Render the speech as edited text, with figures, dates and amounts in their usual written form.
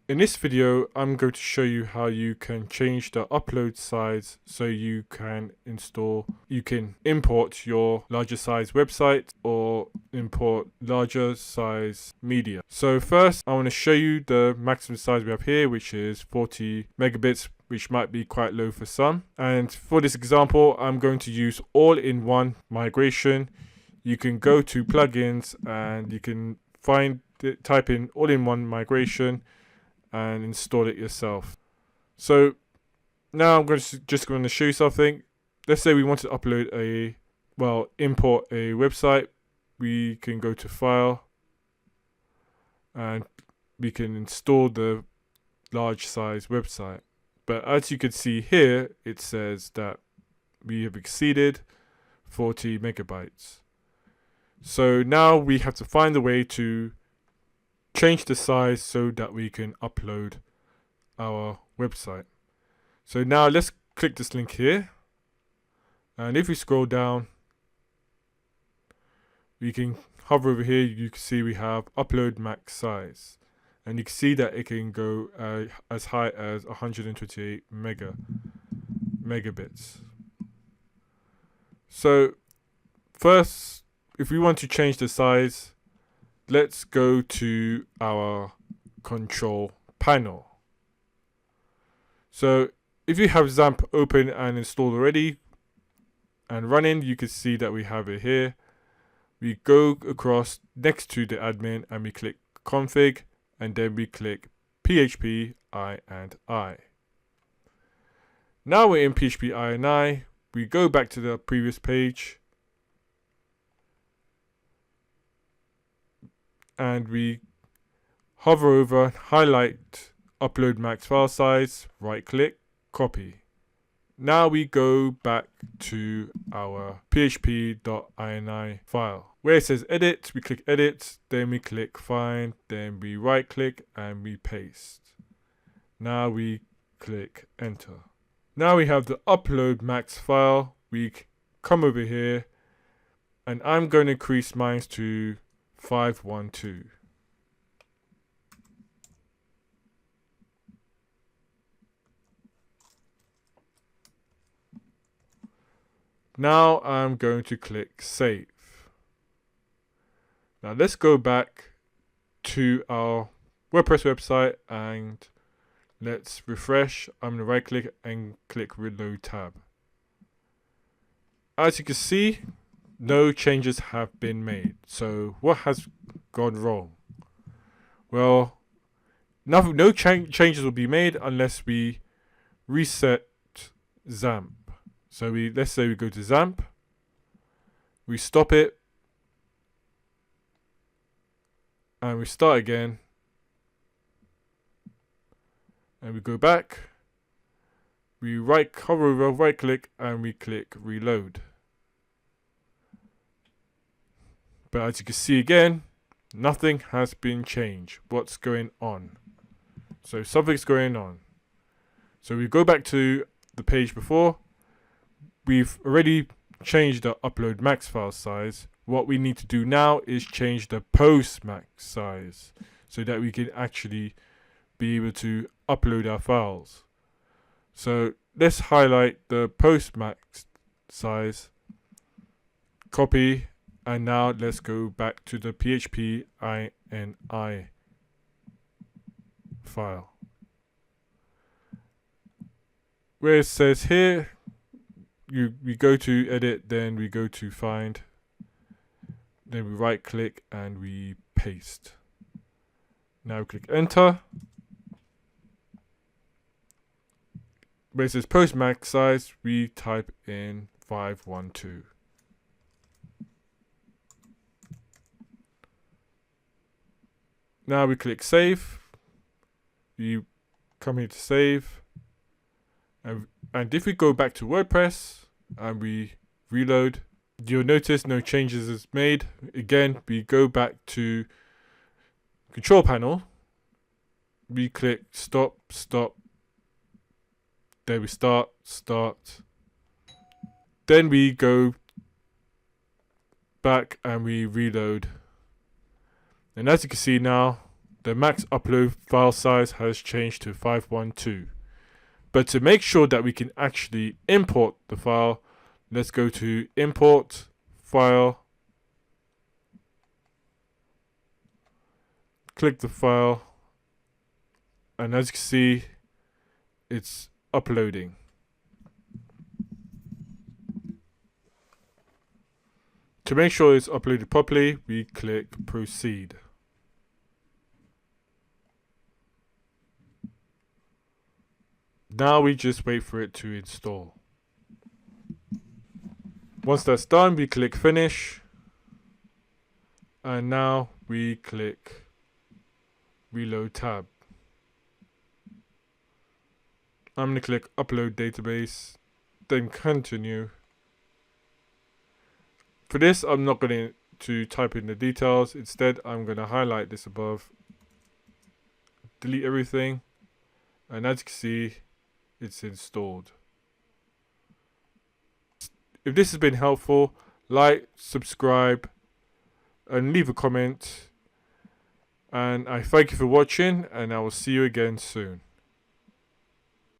In this video, I'm going to show you how you can change the upload size so you can import your larger size website or import larger size media. So first, I want to show you the maximum size we have here, which is 40 megabits, which might be quite low for some. And for this example, I'm going to use all-in-one migration. You can go to plugins and you can type in all-in-one migration and install it yourself. So now I'm just going to show you something. Let's say we want to import a website. We can go to File and we can install the large size website. But as you can see here, it says that we have exceeded 40 megabytes. So now we have to find a way to change the size so that we can upload our website. So now let's click this link here, and if we scroll down, we can hover over here. You can see we have upload max size, and you can see that it can go as high as 128 megabits. So first, if we want to change the size, let's go to our control panel. So if you have XAMPP open and installed already and running, you can see that we have it here. We go across next to the admin and we click config, and then we click PHP I&I. Now we're in PHP I&I. We go back to the previous page and we hover over, highlight upload max file size, right click, copy. Now we go back to our php.ini file. Where it says edit, we click edit, then we click find, then we right click and we paste. Now we click enter. Now we have the upload max file. We come over here and I'm going to increase mine to 512. Now I'm going to click save. Now let's go back to our WordPress website and let's refresh. I'm going to right click and click reload tab. As you can see, no changes have been made. So what has gone wrong? Well, no changes will be made unless we reset XAMPP. So let's say we go to XAMPP, we stop it, and we start again, and we go back. We hover over, right click, and we click reload. But as you can see again, nothing has been changed. What's going on? So something's going on. So we go back to the page before. We've already changed the upload max file size. What we need to do now is change the post max size so that we can actually be able to upload our files. So let's highlight the post max size, copy, and now let's go back to the PHP INI file. Where it says here, we go to edit, then we go to find, then we right click and we paste. Now click enter. Where it says post max size, we type in 512. Now we click save. You come here to save. And if we go back to WordPress and we reload, you'll notice no changes is made. Again, we go back to control panel. We click stop. Then we start. Then we go back and we reload. And as you can see now, the max upload file size has changed to 512. But to make sure that we can actually import the file, let's go to import file, click the file, and as you can see, it's uploading. To make sure it's uploaded properly, we click proceed. Now we just wait for it to install. Once that's done, we click finish. And now we click reload tab. I'm going to click upload database, then continue. For this, I'm not going to type in the details. Instead, I'm going to highlight this above, delete everything, and as you can see, it's installed. If this has been helpful, like, subscribe, and leave a comment. And I thank you for watching, and I will see you again soon.